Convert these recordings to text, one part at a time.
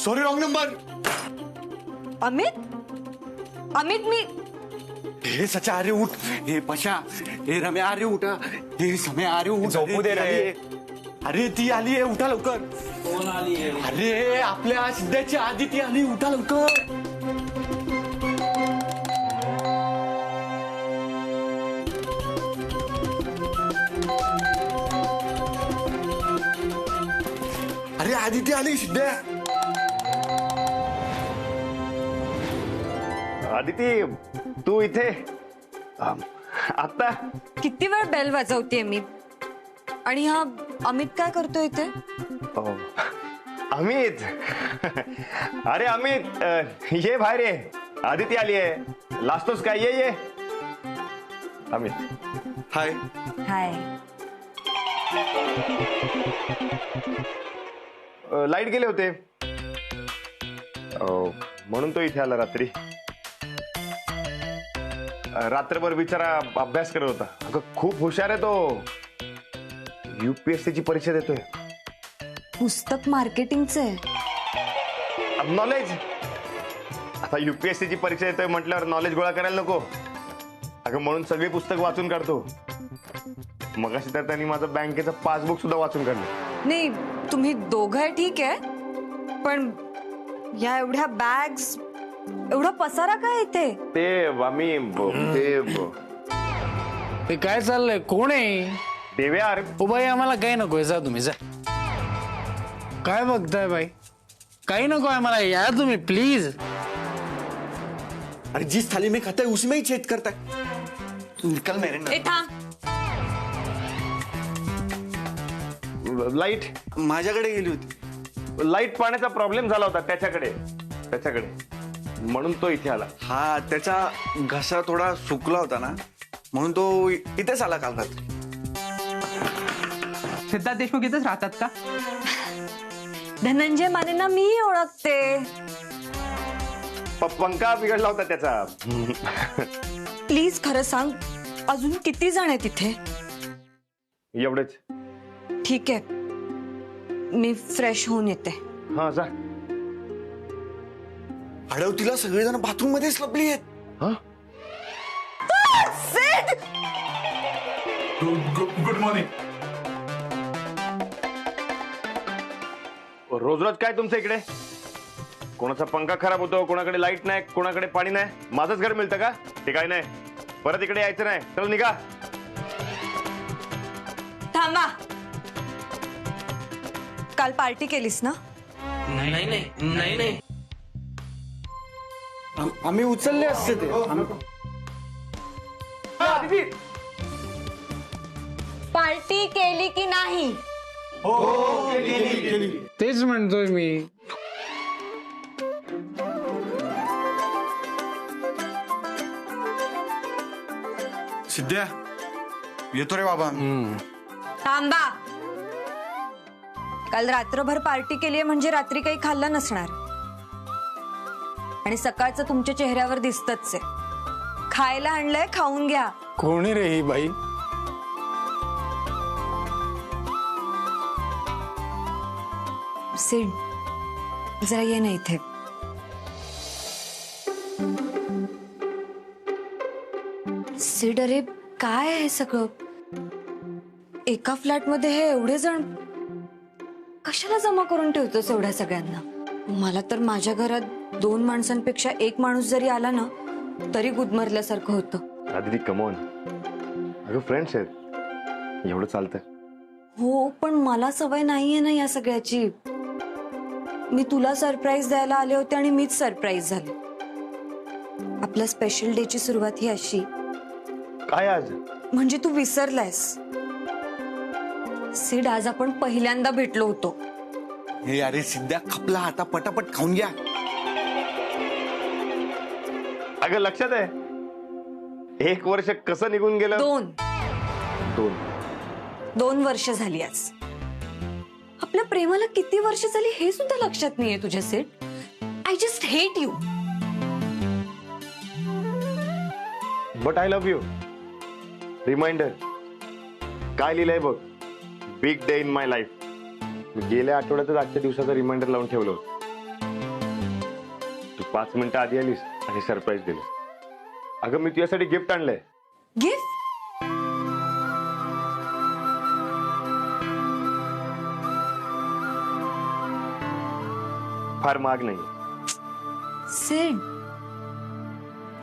Sorry wrong number. Amit Amit मी हे सचा अरे उठ. हे पशा. हे रम्या अरे उठा. हे सम्या अरे उठ. झोपू दे रे. अरे ती आली आहे, उठा लवकर. कोण आली आहे? अरे आपल्या सिद्धाची आधी ती आली, उठा लवकर. अरे आदिती आली सिद्ध्या. आदिती तू इथे आता किती वेळ बेल वाजवतेय मी. आणि हा अमित काय करतोय इथे? अमित. अरे अमित ये बाहेर ये. आदिती आली आहे. लाजतोस काय? ये ये. अमित हाय. हाय. लाईट गेले होते म्हणून तो इथे आला. रात्रभर बिचारा अभ्यास करत होता. अगं खूप हुशार आहे तो. UPSC ची परीक्षा देतोय. पुस्तक मार्केटिंगचं आहे. नॉलेज. आता UPSC ची परीक्षा देतोय म्हटल्यावर नॉलेज गोळा करायला नको. अगं म्हणून सगळी पुस्तक वाचून काढतो. मगाशी तर त्यांनी माझं बँकेचं पासबुक सुद्धा वाचून काढलं. नाही तुम्ही दोघं ठीक आहे, पण या एवढ्या बॅग्स, एवढा पसारा काय इथे? ते आम्ही ते काय चाललंय? कोण आहे? देव्या. बाई आम्हाला काही नकोय, जा तुम्ही जा. काय बघताय बाई? काही नको आहे मला, या तुम्ही प्लीज. अरे जिस थाली में खाता है उसी में ही छेद करता है. तू निकल मेरे ना. ए थांब. लाईट माझ्याकडे गेली होती. लाईट पाण्याचा प्रॉब्लेम झाला होता त्याच्याकडे म्हणून तो इथे आला. हा त्याचा घसा थोडा सुकला होता ना, म्हणून तो इथेच आला काल रात्री. सिद्धार्थ देशमुख इथेच राहतात का? धनंजय मानेंना मी ओळखते. पंखा बिघडला होता त्याचा. प्लीज खरं सांग, अजून किती जण आहेत तिथे? एवढेच. ठीक आहे, मी फ्रेश होऊन येते. हा जा. अडवतीला सगळेजण बाथरूम मध्येच लपली आहेत. हा गुड मॉर्निंग. रोज रोज काय तुमचं इकडे? कोणाचा पंखा खराब होतो, कोणाकडे लाईट नाही, कोणाकडे पाणी नाही. माझंच घर मिळतं का? ते काय नाही. परत इकडे यायचं नाही. चल निघा. थांबा. काल पार्टी केलीस ना? नाही. आम्ही उचलले असते ते. पार्टी केली की नाही? तेच म्हणतोय मी. सिद्ध्या येतो रे बाबा. थांबा. काल रात्रभर पार्टी केली म्हणजे रात्री काही खाल्लं नसणार. आणि सकाळचं तुमच्या चेहऱ्यावर दिसतच आहे. खायला आणलंय, खाऊन घ्या. कोणी रे ही बाई? सिड, जरा ये ना इथे. सिड, अरे काय आहे सगळं? एका फ्लॅट मध्ये हे एवढे जण कशाला जमा करून ठेवतोस एवढ्या सगळ्यांना? मला तर माझ्या घरात 2 माणसांपेक्षा 1 माणूस जरी आला ना तरी गुदमरल्यासारखं होतं. आदिती कमॉन. अगं फ्रेंड्स आहेत, एवढं चालतं. हो, पण मला सवय नाहीये ना या सगळ्याची. मी तुला सरप्राईज द्यायला आले होते आणि मीच सरप्राईज झाले. आपल्या स्पेशल डे ची सुरुवात ही अशी. काय आज? म्हणजे तू विसरलायस. सिड, आज आपण पहिल्यांदा भेटलो होतो. हे अरे सिद्ध्या, खपला आता, पटापट खाऊन घ्या. अगं लक्षात आहे 1 वर्ष कसं निघून गेलं? 2 वर्ष झाली आज. आपल्या प्रेमाला किती वर्ष झाली हे सुद्धा लक्षात नाहीये तुझ्या Sid. I just hate you. But I love you. Reminder काय लिहिलंय बघ. Big day in my life. गेल्या आठवड्यातच आजच्या दिवसाचं रिमाइंडर लावून ठेवलं होतं. 5 मिनिटं आधी आलीस आणि सरप्राईज दिलं. अगं मी तुझ्यासाठी गिफ्ट आणलंय. गिफ्ट? फार महाग नाही. सिड,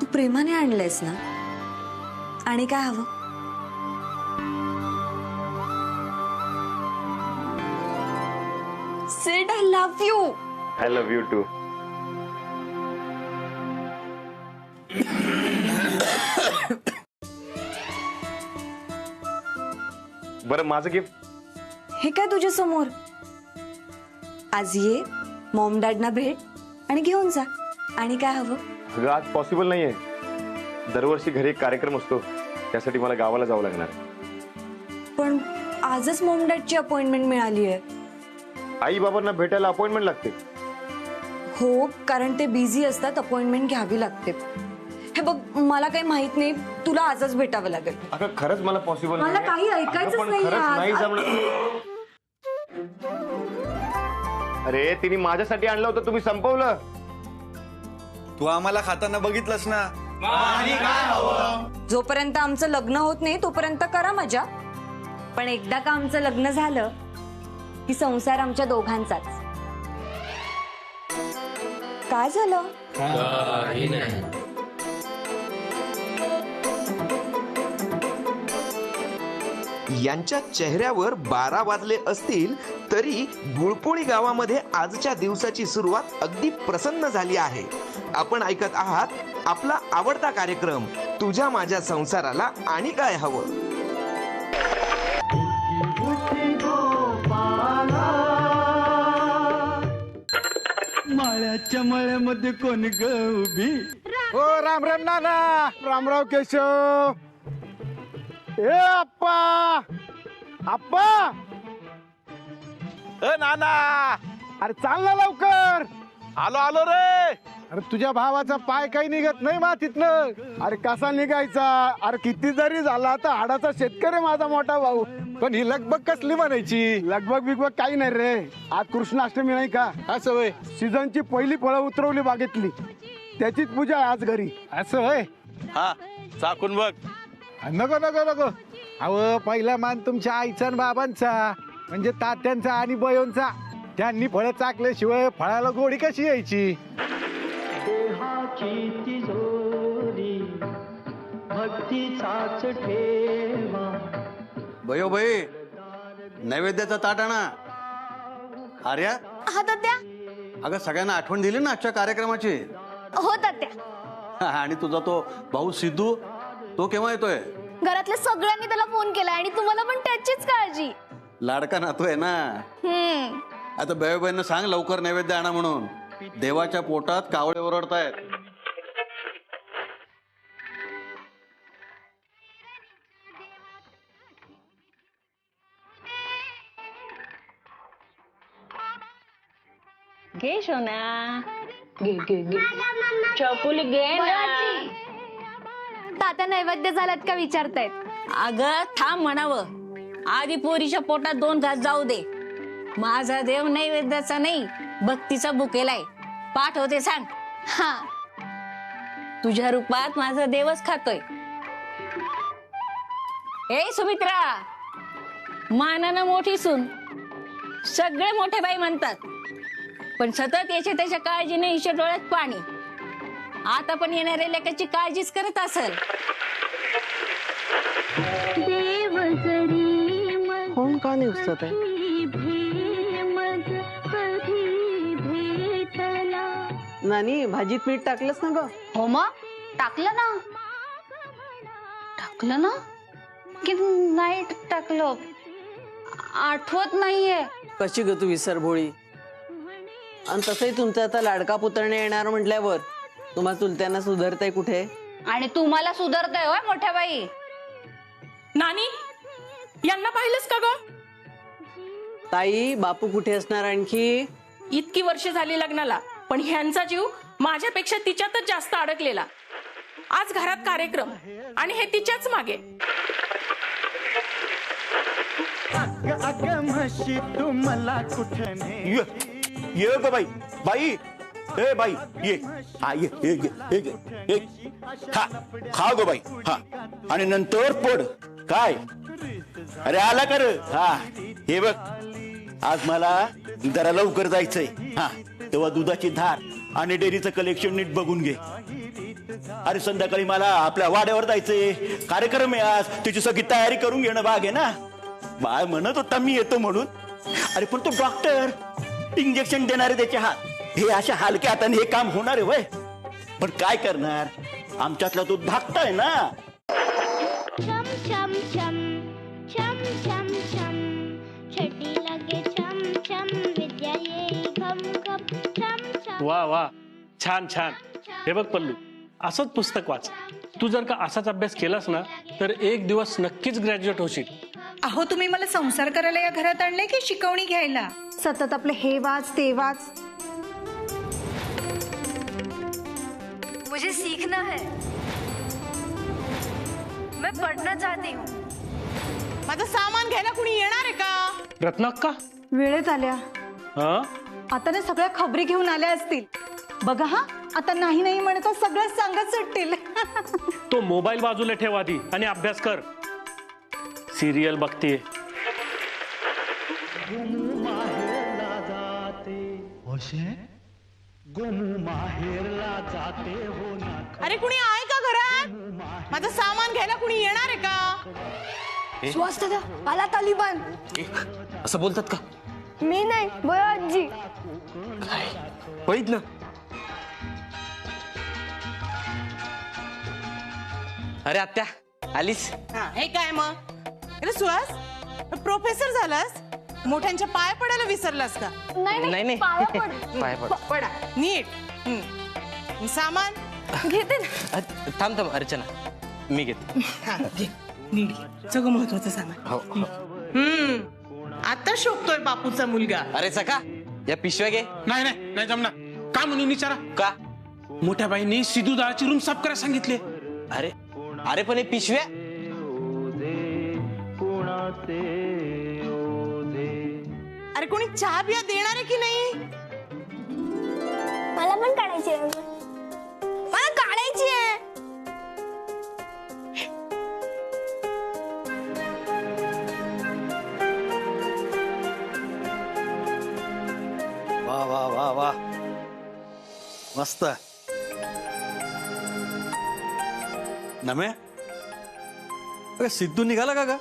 तू प्रेमाने आणलंयस ना? आणि काय हवं? Sid, I love you. I love you too. बरं माझं गिफ्ट. हे काय तुझ्या समोर? आज ये, मॉम डॅडना भेट आणि घेऊन जा. आणि काय हवं? अगं आज पॉसिबल नाहीये. दरवर्षी घरी एक कार्यक्रम असतो, त्यासाठी मला गावाला जावं लागणार. पण आजच मॉम डॅडची अपॉइंटमेंट मिळाली आहे. आई बाबांना भेटायला अपॉइंटमेंट लागते. हो, कारण ते बिझी असतात, अपॉइंटमेंट घ्यावी लागते. हे बघ, मला काही माहित नाही, तुला आजच भेटावं लागेल. अगं खरंच मला पॉसिबल मला काही ऐकायचंच नाही आज. नाही जमलं. अरे तिने माझ्यासाठी आणलं होतं, तुम्ही संपवलं. तू आम्हाला खाताना बघितलंस ना. जोपर्यंत आमचं लग्न होत नाही तोपर्यंत करा मजा, पण एकदा का आमचं लग्न झालं की संसार आमच्या दोघांचाच. काय झालं? यांच्या चेहऱ्यावर 12 वाजले असतील तरी गुळपोळी गावामध्ये आजच्या दिवसाची सुरुवात अगदी प्रसन्न झाली आहे. आपण ऐकत आहात आपला आवडता कार्यक्रम तुझ्या माझ्या संसाराला आणि काय हवं. माळ्याच्या मळ्यामध्ये कोणी ग उभी. हो राम राम नाना. रामराव केशव. ए आप्पा, आप्पा. नाना, अरे चाल ना लवकर. आलो आलो रे. अरे तुझ्या भावाचा पाय काही निघत नाही मातीतनं. अरे कसा निघायचा? अरे किती जरी झाला तर हाडाचा शेतकरी माझा मोठा भाऊ. पण ही लगबग कसली म्हणायची? लगबग बिगबग काही नाही रे. आज कृष्णाष्टमी नाही का? असं होय. सीझनची पहिली फळं उतरवली बागेतली, त्याचीच पूजा आहे आज घरी. असं होय. हा चाकून बघ. नको नको नको. अहो पहिला मान तुमच्या आईचा आणि बाबांचा, म्हणजे तात्यांचा आणि बयोंचा. त्यांनी फळं चाकल्याशिवाय फळाला गोडी कशी यायची? बयो बाई, नैवेद्याचा ताट आणा. आर्या, हा तात्या. अगं सगळ्यांना आठवण दिली ना आजच्या कार्यक्रमाची. हो तात्या. आणि तुझा तो भाऊ सिद्धू, तो केव्हा येतोय? घरातल्या सगळ्यांनी त्याला फोन केला आणि तुम्हाला पण त्याचीच काळजी. लाडका नातू आहे ना. आता बयोबाईंना सांग लवकर नैवेद्य आणा म्हणून. देवाच्या पोटात कावळे ओरडतायत. घे सोना, घे घे घे. चपुली घे ना. तात्या नैवेद्य झाल्यात का विचारतायत. अगं थांब म्हणावं. आधी पोरीच्या पोटात 2 घास जाऊ दे. माझा देव नैवेद्याचा नाही, भक्तीचा भुकेलाय. पाठ होते सांग. हा, तुझ्या रूपात माझा देवच खातोय. ए सुमित्रा, मानानं मोठी सून. सगळे मोठे बाई म्हणतात, पण सतत याच्या त्याच्या काळजीने हिच्या डोळ्यात पाणी. आता पण येणाऱ्या लेकाची काळजीच करत असेल. फोन का नाही उचलत आहे? नानी, भाजीत मीठ टाकलंस ना ग? हो मग टाकलं ना. टाकलं ना की नाही टाकलं आठवत नाहीये. कशी ग तू विसरभोळी. आणि तसंही तुमचा आता लाडका पुतणे येणार म्हटल्यावर तुम्हा चुलत्यांना सुधारताय कुठे? आणि तुम्हाला सुधारताय होय मोठ्या बाई. नानी, यांना पाहिलंस का ग? ताई, बापू कुठे असणार आणखी? इतकी वर्ष झाली लग्नाला, पण ह्यांचा जीव माझ्यापेक्षा तिच्यातच जास्त अडकलेला. आज घरात कार्यक्रम आणि हे तिच्याच मागे. म्हशी तू मला कुठे ये ग बाई. बाई ए बाई ये हा ये खा खा गो बाई हा आणि नंतर पड काय अरे आला कर हा हे बघ आज मला जरा लवकर जायचंय हा तेव्हा दुधाची धार आणि डेअरीचं कलेक्शन नीट बघून घे. अरे संध्याकाळी मला आपल्या वाड्यावर जायचंय कार्यक्रम आहे आज त्याची सगळी तयारी करून घेणं भाग आहे ना. बाळ म्हणत होता मी येतो म्हणून अरे पण तो डॉक्टर इंजेक्शन देणारे त्याचे हात हे अशा हलक्या हाताने हे काम होणार आहे वय पण काय करणार आमच्यातला तो धाकटा आहे ना. छम छम छम छम छम छम छटी लगे छम छम विद्या येई घम घम छम छम. वा वा छान छान. हे बघ पल्लू असंच पुस्तक वाच. तू जर का असाच अभ्यास केलास ना तर एक दिवस नक्कीच ग्रॅज्युएट होशील. अहो तुम्ही मला संसार करायला या घरात आणले की शिकवणी घ्यायला. सतत आपले हे वाच ते वाच. मुझे सीखना है, मैं पढ़ना चाहती हूँ. माझं सामान घ्यायला कुणी येणार आहे का? रत्नाक्का वेळेत आल्या. हा आता ना सगळ्या खबरी घेऊन आल्या असतील. बघा हा आता नाही नाही म्हणत सगळं सांगत सुटतील. तो मोबाईल बाजूला ठेव आधी आणि अभ्यास कर. सिरियल बघते. अरे कुणी आहे का घरात? माझं सामान घ्यायला कुणी येणार आहे का? सुहास दादा आला तालिबान. असं बोलतात का? मी नाही बरं आजी. बघितलं अरे आत्या आलीस. हे काय मग? अरे सुहास प्रोफेसर झालास मोठ्यांच्या पाय पडायला विसरलास का? नाही नाही पाय पड. पडा नीट. सामान घेते ना. थांब थांब अर्चना मी घेते. नीट घे सगळं महत्वाचं सामान. हो आता शोभतोय बापूचा मुलगा. अरे सका या पिशव्या घे. नाही नाही नाही जमणार. का म्हणून विचारा. का? मोठ्या बाईंनी सिद्धू दादाची रूम साफ करायला सांगितले. अरे अरे पण हे पिशव्या. अरे कोणी चहा बिया देणार आहे की नाही? मला पण काढायची आहे. मला काढायची आहे. वा वा वा वा मस्त. नमे अरे सिद्धू निघाला का ग?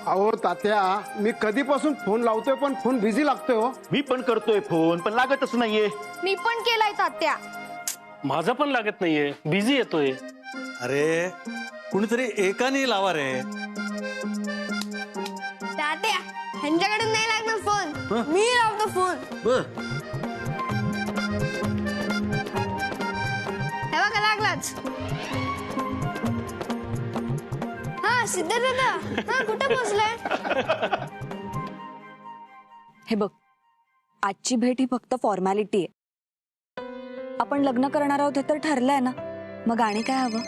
अहो तात्या मी कधीपासून फोन लावतोय पण फोन बिझी लागतोय. हो मी पण करतोय फोन पण लागतच नाहीये. मी पण केलाय तात्या. माझा पण लागत नाहीये बिझी येतोय. अरे कुणीतरी एकाने लावा रे. तात्या ह्यांच्याकडून नाही लागणार फोन. मी लावतो फोन. हे बघा लागलाच. हा सिद्ध दादा हा कुठे पोहोचलाय? हे बघ आजची भेट ही फक्त फॉर्मॅलिटी आहे. आपण लग्न करणार आहोत हे तर ठरलंय ना. मग आणि काय हवं?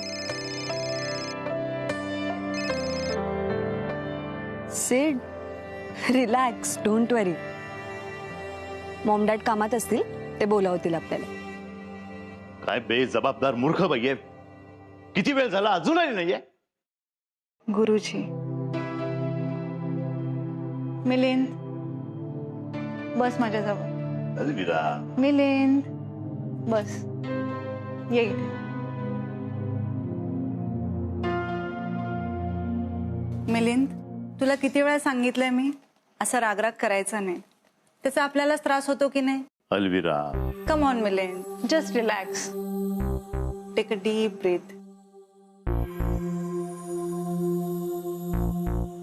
सिड relax don't worry. Maugham dad कामात असतील ते बोलावतील आपल्याला. काय बेजबाबदार मूर्ख बाई आहे. किती वेळ झाला अजून आली नाहीये. गुरुजी मिलिंद बस माझ्याजवळ. अलविदा. मिलिंद बस ये इथे. मिलिंद तुला किती वेळा सांगितलंय मी असा रागराग करायचा नाही. त्याचा आपल्यालाच त्रास होतो की नाही? अलविदा. Come on Milind just relax. Take a deep breath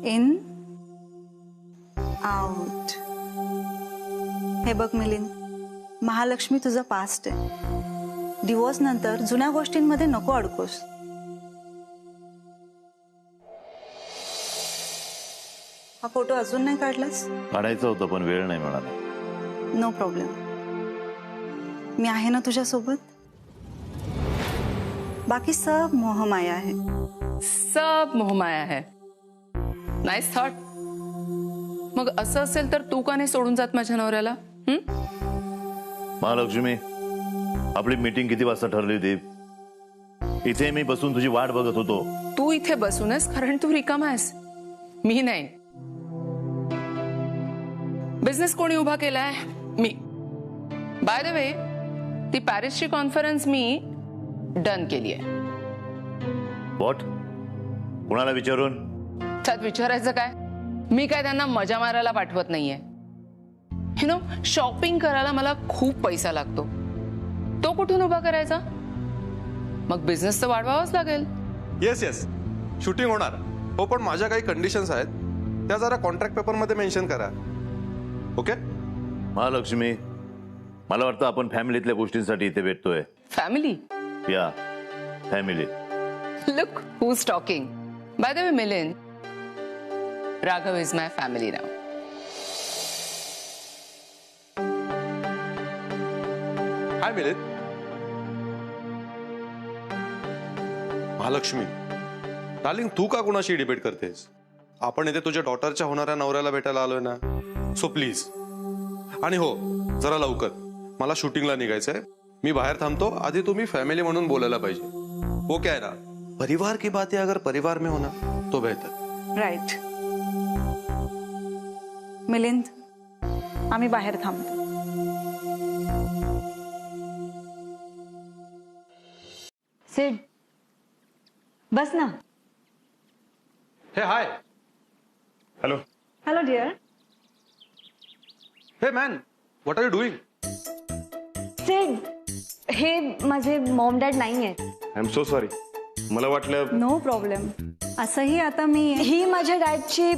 in out. हे बघ मिलिंद महालक्ष्मी तुझं पास्ट आहे. डिवोर्स नंतर जुन्या गोष्टींमध्ये नको अडकोस. हा फोटो अजून नाही काढलास? काढायचं होतं पण वेळ नाही मिळाला. No problem. मी आहे ना तुझ्या सोबत. बाकी सब मोहमाया है. सब मोहमाया है. Nice thought. मग असं असेल तर तू का नाही सोडून जात माझ्या नवऱ्याला? महालक्ष्मी आपली मीटिंग किती वाजता ठरली होती? इथे मी बसून तुझी वाट बघत होतो. तू इथे बसूनच कारण तू रिकामा आहेस, मी नाही. बिझनेस कोणी उभा केलाय? मी. बाय द वे, ती पॅरिसची कॉन्फरन्स मी डन केली आहे. व्हॉट? कुणाला विचारून? त्यात विचारायचं काय? मी काय त्यांना मजा मारायला पाठवत नाहीये. यु नो, शॉपिंग करायला मला खूप पैसा लागतो. तो कुठून उभा करायचा? मग बिझनेस तर वाढवावाच लागेल. येस, शूटिंग होणार हो, पण माझ्या काही कंडिशन्स आहेत, त्या जरा कॉन्ट्रॅक्ट पेपर मध्ये मेन्शन करा. ओके? महालक्ष्मी, मला वाटतं आपण फॅमिलीतल्या गोष्टींसाठी इथे भेटतोय. Family? Yeah, family. Look who's talking. By the way Milind, Raghav is my family now. Hi Milind. Mahalakshmi darling, तू का कुणाशी डिबेट करतेस? आपण इथे तुझ्या डॉटरच्या होणाऱ्या नवऱ्याला भेटायला आलोय ना, सो प्लीज. आणि हो, जरा लवकर, मला शूटिंगला निघायचंय. मी बाहेर थांबतो. आधी तुम्ही फॅमिली म्हणून बोलायला पाहिजे. वो क्या है ना, परिवार की बातें अगर परिवार में होना तो बेहतर. राईट. मिलिंद, आम्ही बाहेर थांबतो. सिड, बस ना. Hey hi. Hello. Hello dear. Hey man, what are you doing? Sid, हे माझे मॉम डॅड नाही आहेत. I am so sorry. मला वाटलं. No problem. असंही आता मी ही माझ्या डॅडची,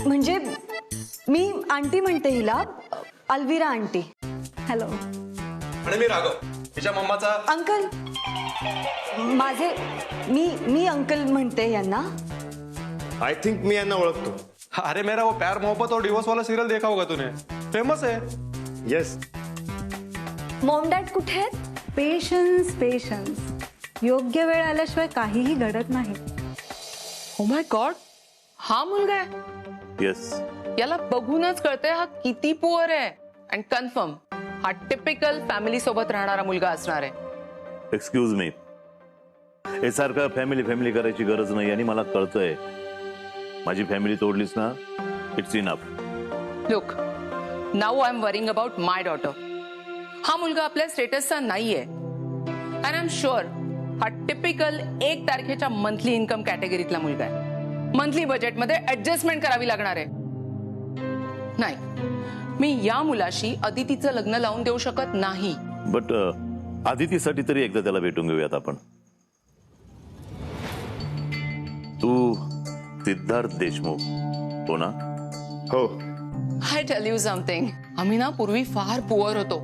म्हणजे मी आंटी म्हणते हिला, अल्विरा आंटी. हॅलो. आणि मी राघव, तिच्या मम्माचा अंकल. माझे मी अंकल म्हणते यांना. आय थिंक मी यांना ओळखतो. अरे मेरा वो प्यार मोहब्बत और डिवोर्स वाला सीरियल देखा होगा तूने, फेमस है. येस. मॉम डॅड कुठे आहेत? पेशन्स. योग्य वेळ आल्याशिवाय काहीही घडत नाही. ओ माय गॉड, हा मुलगा आहे. येस. याला बघूनच कळतंय हा किती पुअर आहे. अँड कन्फर्म हा टिपिकल फॅमिली सोबत राहणारा मुलगा असणार आहे. एक्सक्यूज मी, हे सारखं फॅमिली करायची गरज नाही आणि मला कळतंय. माझी फॅमिली तोडलीस ना, it's enough. Look, now I am worrying about my daughter. हा मुलगा आपल्या स्टेटसचा नाहीये. अँड आय एम शुअर हा टिपिकल 1 तारखेच्या मंथली इन्कम कॅटेगरीतला मुलगा आहे. मंथली बजेटमध्ये ऍडजस्टमेंट करावी लागणार आहे. नाही, मी या मुलाशी अदितीचं लग्न लावून देऊ शकत नाही. बट आदितीसाठी तरी एकदा त्याला भेटून घेऊयात आपण. तू सिद्धार्थ देशमुख हो ना? हो. आय टेल यू समथिंग, आम्ही ना पूर्वी फार पुअर होतो.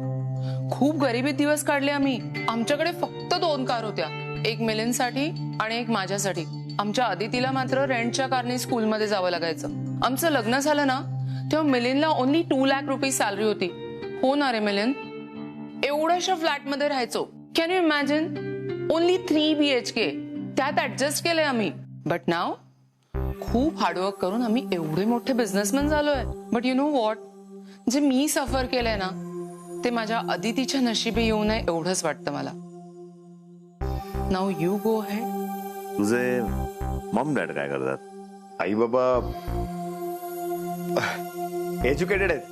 खूप गरिबीत दिवस काढले आम्ही. आमच्याकडे फक्त 2 कार होत्या, एक मिलिंदसाठी आणि एक माझ्यासाठी. आमच्या अदितीला मात्र रेंटच्या कारने स्कूलमध्ये जावं लागायचं. आमचं लग्न झालं ना, तेव्हा मिलिंदला ओनली 2 लाख रुपीज सॅलरी होती. हो ना रे मिलिंद? एवढ्याशा फ्लॅटमध्ये राहायचो. Can you imagine? Only 3 BHK. त्यात ऍडजस्ट केलंय आम्ही. बट नाव खूप हार्डवर्क करून आम्ही एवढे मोठे बिझनेसमॅन झालोय. बट यू नो व्हॉट, जे मी सफर केलंय ना, ते माझ्या अदितीच्या नशिबी येऊ नये एवढंच वाटतं मला. Now you go head. तुझे मॉम डॅड काय करतात? आई बाबा एज्युकेटेड आहेत,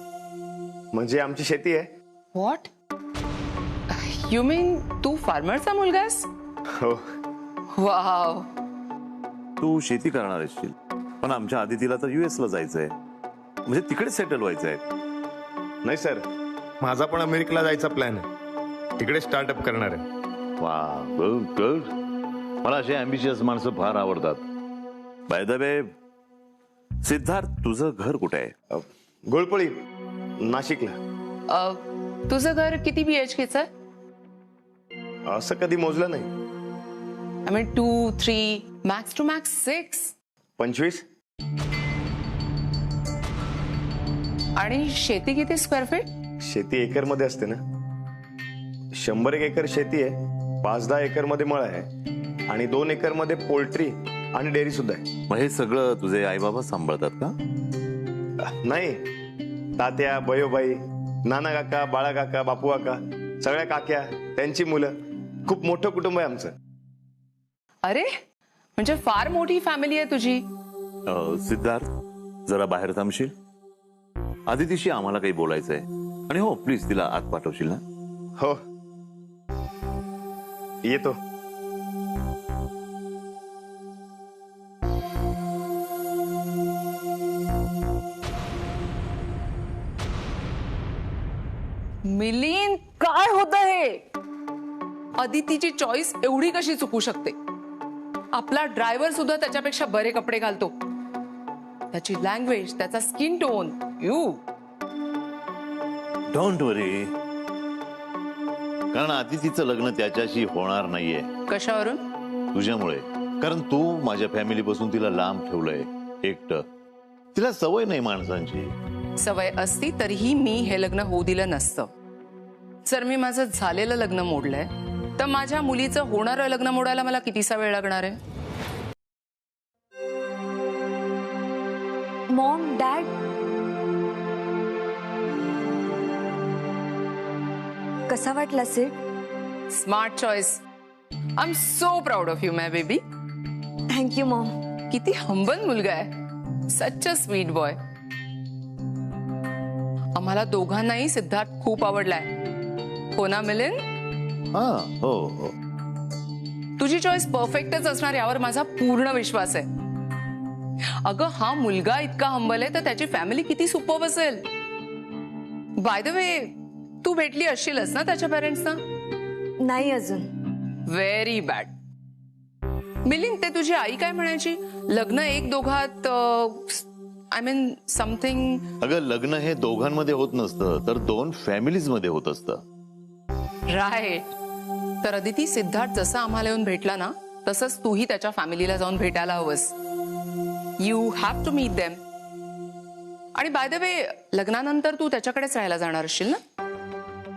म्हणजे आमची शेती आहे. व्हॉट? यू मीन तू फार्मरचा मुलगा आहेस? हो. वाव. तू शेती करणार असशील, पण आमच्या आदितीला तर US ला जायचंय, म्हणजे तिकडे सेटल व्हायचंय. नाही सर, माझा पण अमेरिकेला जायचा प्लॅन आहे. तिकडे स्टार्टअप करणार आहे. वा, गुड. मला असे अँबिशियस माणसं फार आवडतात. बाय द वे, सिद्धार्थ, तुझं घर कुठे आहे? गुळपोळी, नाशिकला. तुझं घर किती BHKचं आहे? असं कधी मोजलं नाही. I mean 2, 3, max to max 6. 25. आणि शेती किती स्क्वेअर फीट? शेती एकर मध्ये असते ना. 100 एकर शेती आहे. 5-10 एकर मध्ये मळ आहे आणि 2 एकर मध्ये पोल्ट्री आणि डेअरी सुद्धा आहे. मग हे सगळं तुझे आई बाबा सांभाळतात का? नाही, तात्या, बयोबाई, नाना काका, बाळा काका, बापू काका, सगळ्या काक्या, त्यांची मुलं, खूप मोठं कुटुंब आहे आमचं. अरे म्हणजे फार मोठी फॅमिली आहे तुझी. सिद्धार्थ, जरा बाहेर थांबशील? आदितीशी आम्हाला काही बोलायचंय. आणि हो, प्लीज तिला आत पाठवशील ना? हो, येतो. मिलिंद, काय होत हे? अदितीची चॉईस एवढी कशी चुकू शकते? आपला ड्रायव्हर सुद्धा त्याच्यापेक्षा बरे कपडे घालतो. त्याची लँग्वेज, त्याचा स्किन टोन, डोंट वरी, कारण आदितीचं लग्न त्याच्याशी होणार नाहीये. कशावरून? तुझ्यामुळे. कारण तू माझ्या फॅमिलीपासून तिला लांब ठेवलंय, एकटं. तिला सवय नाही माणसांची. सवय असती तरीही मी हे लग्न होऊ दिलं नसतं. जर मी माझं झालेलं लग्न मोडलंय तर माझ्या मुलीचं होणारं लग्न मोडायला मला कितीसा वेळ लागणार आहे? मॉम, डॅड, कसा वाटला सिड? Smart choice. I am so proud of you my baby. Thank you Maugham. किती हंबल मुलगा आहे. सच अ स्वीट बॉय. आम्हाला दोघांनाही सिद्धार्थ खूप आवडलाय. हो ना मिलिंद? हो हो. तुझी चॉईस परफेक्टच असणार यावर माझा पूर्ण विश्वास आहे. अगं, हा मुलगा इतका हंबल आहे तर त्याची फॅमिली किती सुपर्ब असेल. बाय द वे, तू भेटली असशीलच ना त्याच्या पेरेंट्सना? नाही अजून. Very bad. मिलिंद, ते तुझी आई काय म्हणायची? लग्न एक दोघात, आय मीन समथिंग. अगं, लग्न हे दोघांमध्ये होत नसतं, तर दोन फॅमिलीज मध्ये होत असतं. राईट. तर अदिती, सिद्धार्थ जसा आम्हाला येऊन भेटला ना, तसंच तूही त्याच्या फॅमिलीला जाऊन भेटायला हवंस. You have to meet them. आणि बाय द वे, लग्नानंतर तू त्याच्याकडेच राहायला जाणार असशील ना?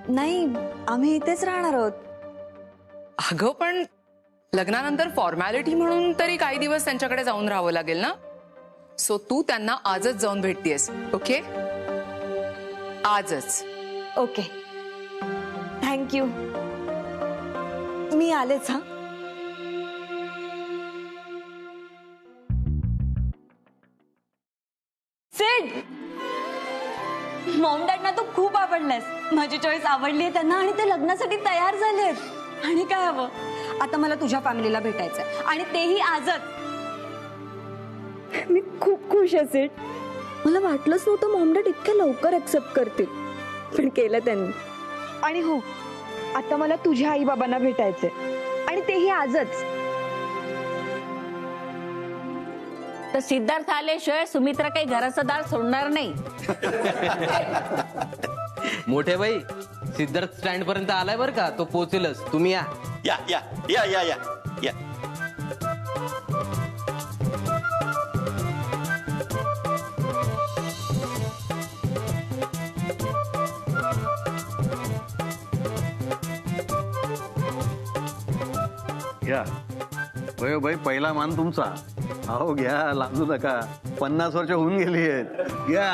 नाही, आम्ही इथेच राहणार आहोत. अगं, पण लग्नानंतर फॉर्मॅलिटी म्हणून तरी काही दिवस त्यांच्याकडे जाऊन राहावं लागेल ना. सो तू त्यांना आजच जाऊन भेटतेस. ओके? आजच. Okay, thank you. मी आलेच. हा, सिड, मॉम डॅडना तू खूप आवडलास. माझी चॉईस आवडली आहे त्यांना आणि ते लग्नासाठी तयार झालेत. आणि काय हवं? आता मला तुझ्या फॅमिलीला भेटायचंय आणि तेही आजच. मी खूप खुश आहे सिड. मला वाटलंच नव्हतं मॉम डॅड इतक्या लवकर ऍक्सेप्ट करतील, पण केलं त्यांनी. आणि हो, आता मला तुझ्या आई बाबांना भेटायचंय आणि तेही आजच. तर सिद्धार्थ आल्याशिवाय सुमित्रा काही घराचं दार सोडणार नाही. मोठे बाई, सिद्धार्थ स्टँड पर्यंत आलाय बरं का. तो पोहोचेलच. तुम्ही या. या या या या या या. घ्या वयो भाई, पहिला मान तुमचा. अहो घ्या, लाजू नका. 50 वर्ष होऊन गेली आहेत. घ्या.